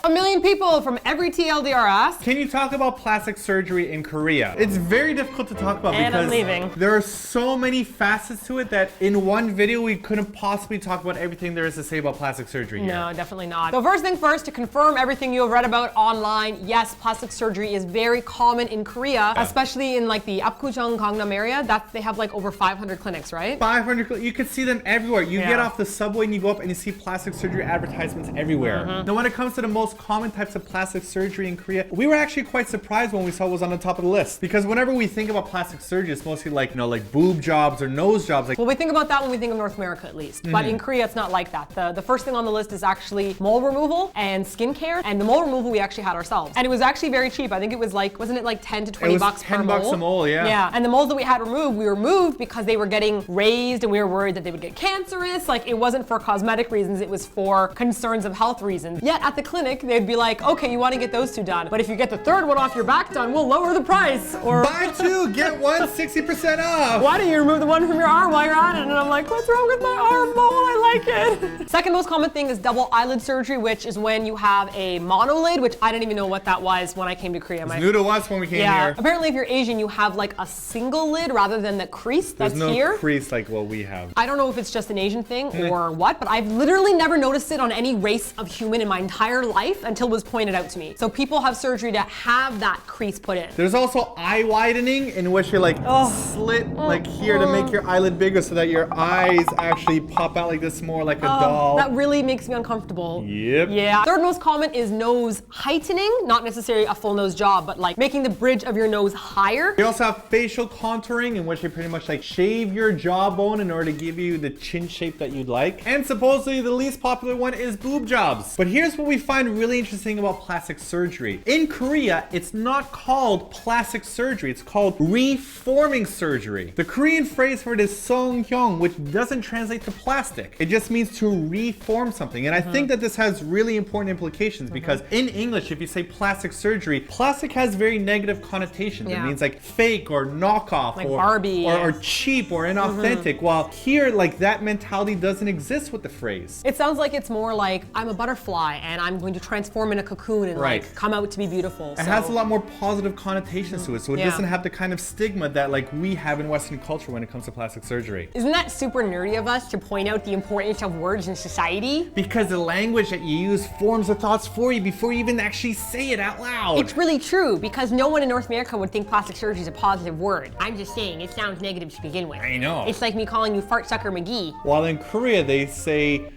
A million people from every TLDR asked. Can you talk about plastic surgery in Korea? It's very difficult to talk about And I'm because leaving. there are so many facets to it that in one video we couldn't possibly talk about everything there is to say about plastic surgery here. No, definitely not. So first thing first, to confirm everything you have read about online, yes, plastic surgery is very common in Korea, especially in like the Apgujeong, Gangnam area. They have like over 500 clinics, right? 500, you could see them everywhere. You Yeah. get off the subway and you go up and you see plastic surgery advertisements everywhere. Now when it comes to the most common types of plastic surgery in Korea, we were actually quite surprised when we saw it was on the top of the list. Because whenever we think about plastic surgery, it's mostly like, you know, like boob jobs or nose jobs. Like, Well, we think about that when we think of North America at least. But in Korea, it's not like that. The first thing on the list is actually mole removal and skincare. And the mole removal we actually had ourselves. And it was actually very cheap. I think it was like, wasn't it like 10 to 20 bucks per 10 mole? bucks a mole, yeah. Yeah, and the moles that we had removed, we removed because they were getting raised and we were worried that they would get cancerous. Like, it wasn't for cosmetic reasons, it was for concerns of health reasons. Yet at the clinic, they'd be like, okay, you want to get those two done, but if you get the third one off your back done, we'll lower the price. Or buy two, get one, 60% off. why don't you remove the one from your arm while you're at it? And I'm like, what's wrong with my arm mole? I like it. Second most common thing is double eyelid surgery, which is when you have a monolid, which I didn't even know what that was when I came to Korea. It's new to us when we came here. Apparently if you're Asian, you have like a single lid rather than the crease that's There's no here. crease like what we have. I don't know if it's just an Asian thing or what, but I've literally never noticed it on any race of human in my entire life until it was pointed out to me. So people have surgery to have that crease put in. There's also eye widening, in which you like slit like here to make your eyelid bigger so that your eyes actually pop out like this, more like a doll. That really makes me uncomfortable. Yep. Yeah. Third most common is nose heightening, not necessarily a full nose job, but like making the bridge of your nose higher. We also have facial contouring, in which they pretty much like shave your jawbone in order to give you the chin shape that you'd like. And supposedly the least popular one is boob jobs. But here's what we find really interesting about plastic surgery. In Korea, it's not called plastic surgery, it's called reforming surgery. The Korean phrase for it is 성형, which doesn't translate to plastic. It just means to reform something. And I think that this has really important implications because in English, if you say plastic surgery, plastic has very negative connotations. It means like fake or knockoff, Like or Barbie. or cheap or inauthentic. While here, like that mentality doesn't exist with the phrase. It sounds like it's more like I'm a butterfly and I'm going to transform in a cocoon and like come out to be beautiful. It has a lot more positive connotations to it, so it doesn't have the kind of stigma that like we have in Western culture when it comes to plastic surgery. Isn't that super nerdy of us to point out the importance of words in society? Because the language that you use forms the thoughts for you before you even actually say it out loud. It's really true because no one in North America would think plastic surgery is a positive word. I'm just saying, it sounds negative to begin with. I know. It's like me calling you fart sucker McGee. While in Korea they say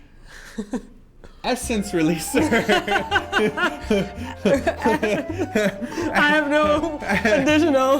essence releaser. I have no additional.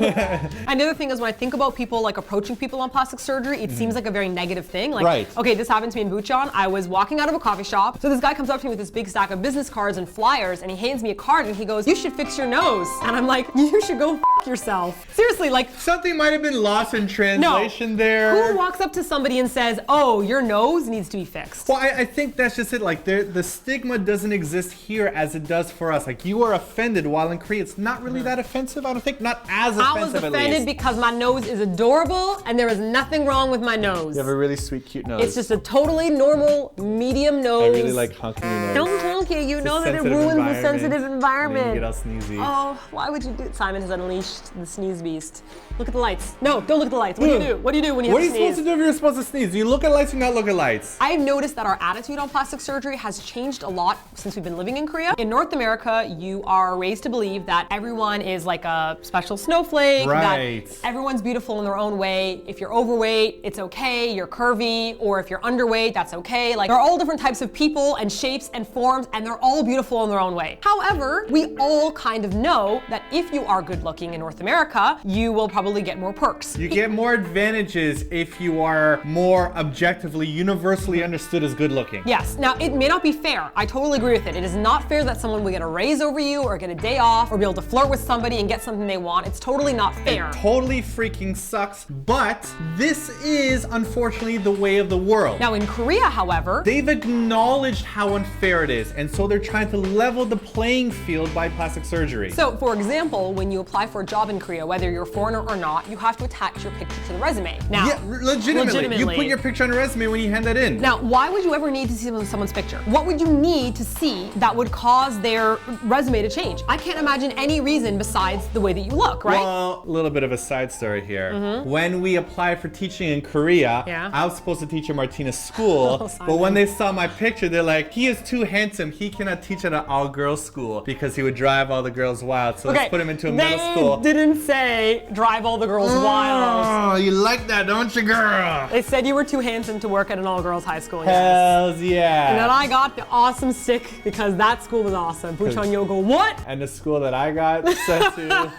Another thing is when I think about people like approaching people on plastic surgery, it seems like a very negative thing. Like, okay, this happened to me in Bucheon. I was walking out of a coffee shop. So this guy comes up to me with this big stack of business cards and flyers and he hands me a card and he goes, you should fix your nose. And I'm like, you should go f yourself. Seriously, like. Something might have been lost in translation there. Who walks up to somebody and says, oh, your nose needs to be fixed? Well, I think that's just it. Like the stigma doesn't exist here as it does for us. Like you are offended, while in Korea it's not really that offensive. I don't think, not as offensive I was at offended least. because my nose is adorable and there is nothing wrong with my nose. You have a really sweet, cute nose. It's just a totally normal, medium nose. I really like honking your nose. Don't honk it. You know that it ruins the sensitive environment. You get all sneezy. Oh, why would you do it? Simon has unleashed the sneeze beast. Look at the lights. No, don't look at the lights. What do you do? What do you do when you have to sneeze? What are you supposed to do if you're supposed to sneeze? Do you look at lights or not look at lights? I've noticed that our attitude on plastic surgery has changed a lot since we've been living in Korea. In North America, you are raised to believe that everyone is like a special snowflake, that everyone's beautiful in their own way. If you're overweight, it's okay, you're curvy, or if you're underweight, that's okay. Like, there are all different types of people and shapes and forms, and they're all beautiful in their own way. However, we all kind of know that if you are good looking in North America, you will probably get more perks. You get more advantages if you are more objectively, universally understood as good looking. Yes, now it may not be fair. I totally agree with it. It is not fair that someone will get a raise over you or get a day off or be able to flirt with somebody and get something they want. It's totally not fair. It totally freaking sucks, but this is unfortunately the way of the world. Now in Korea, however, they've acknowledged how unfair it is, and so they're trying to level the playing field by plastic surgery. So for example, when you apply for a job in Korea, whether you're a foreigner or not, you have to attach your picture to the resume. Now, yeah, legitimately. You put your picture on a resume when you hand that in. Now, why would you ever need to see someone's picture? What would you need to see that would cause their resume to change? I can't imagine any reason besides the way that you look, right? Well, a little bit of a side story here. When we applied for teaching in Korea, I was supposed to teach at Martina's school, but when they saw my picture, they're like, he is too handsome. He cannot teach at an all-girls school because he would drive all the girls wild. So let's put him into a middle school. They didn't say drive all the girls wild. Oh, you like that, don't you, girl? They said you were too handsome to work at an all-girls high school. Hells yeah. And then I got the awesome stick because that school was awesome. Bucheon Yogo, what? And the school that I got sent to.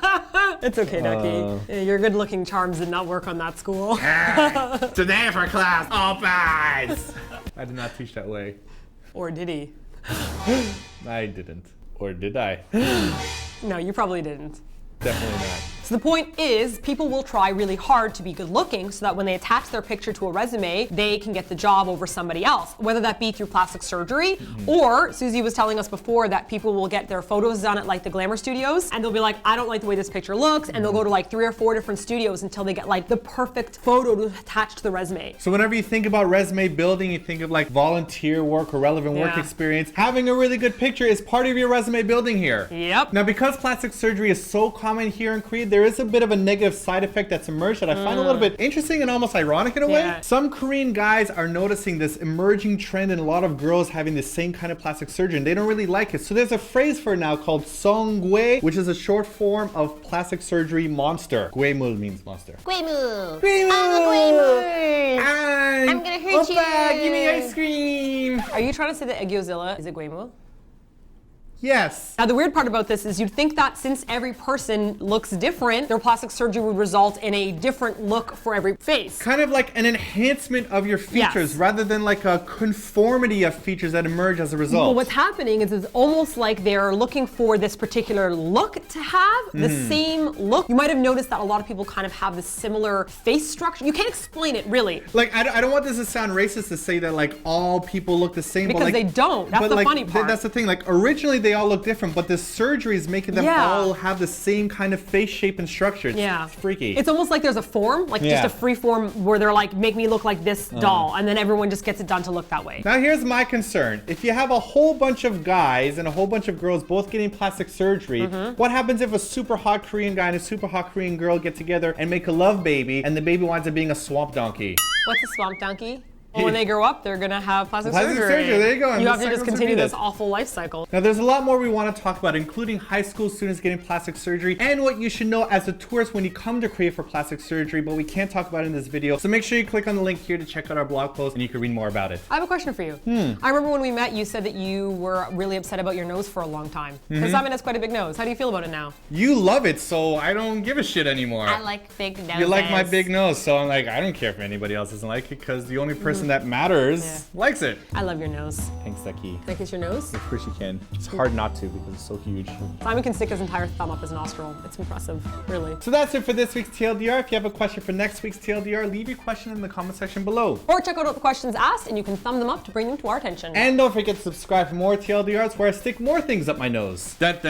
It's okay, Ducky. Your good-looking charms did not work on that school. Today for class, opens. I did not teach that way. Or did he? I didn't. Or did I? No, you probably didn't. Definitely not. So the point is, people will try really hard to be good looking so that when they attach their picture to a resume, they can get the job over somebody else, whether that be through plastic surgery, or Susie was telling us before that people will get their photos done at like the glamour studios and they'll be like, I don't like the way this picture looks, and they'll go to like 3 or 4 different studios until they get like the perfect photo to attach to the resume. So whenever you think about resume building, you think of like volunteer work or relevant work experience. Having a really good picture is part of your resume building here. Yep. Now, because plastic surgery is so common here in Korea, there is a bit of a negative side effect that's emerged that I find a little bit interesting and almost ironic in a way. Some Korean guys are noticing this emerging trend in a lot of girls having the same kind of plastic surgery, and they don't really like it. So there's a phrase for it now called songgwe, which is a short form of plastic surgery monster. Gwemul means monster. Gwemul. Gwemul. I'm gonna hurt you. Give me ice cream. Are you trying to say that Eggyozilla is a Gwemul? Yes. Now the weird part about this is you'd think that since every person looks different, their plastic surgery would result in a different look for every face. Kind of like an enhancement of your features rather than like a conformity of features that emerge as a result. But what's happening is it's almost like they're looking for this particular look to have, the same look. You might have noticed that a lot of people kind of have this similar face structure. You can't explain it really. Like, I don't want this to sound racist to say that like all people look the same. Because but, like, they don't. That's the funny part. That's the thing. Like originally they all look different, but this surgery is making them all have the same kind of face shape and structure. It's freaky. It's almost like there's a form, like just a free form where they're like, make me look like this doll, and then everyone just gets it done to look that way. Now here's my concern. If you have a whole bunch of guys and a whole bunch of girls both getting plastic surgery, what happens if a super hot Korean guy and a super hot Korean girl get together and make a love baby, and the baby winds up being a swamp donkey? What's a swamp donkey? Well, when they grow up, they're gonna have plastic surgery. There you go. You have to just continue this awful life cycle. Now, there's a lot more we want to talk about, including high school students getting plastic surgery and what you should know as a tourist when you come to Korea for plastic surgery, but we can't talk about it in this video. So make sure you click on the link here to check out our blog post and you can read more about it. I have a question for you. I remember when we met, you said that you were really upset about your nose for a long time. Because Simon has quite a big nose. How do you feel about it now? You love it, so I don't give a shit anymore. I like big noses. You like my big nose, so I'm like, I don't care if anybody else doesn't like it because the only person that matters likes it. I love your nose. Thanks, Ducky. Can I kiss your nose? Of course you can. It's hard not to because it's so huge. Simon can stick his entire thumb up his nostril. It's impressive, really. So that's it for this week's TLDR. If you have a question for next week's TLDR, leave your question in the comment section below. Or check out all the questions asked and you can thumb them up to bring them to our attention. And don't forget to subscribe for more TLDRs where I stick more things up my nose. Oh, wait,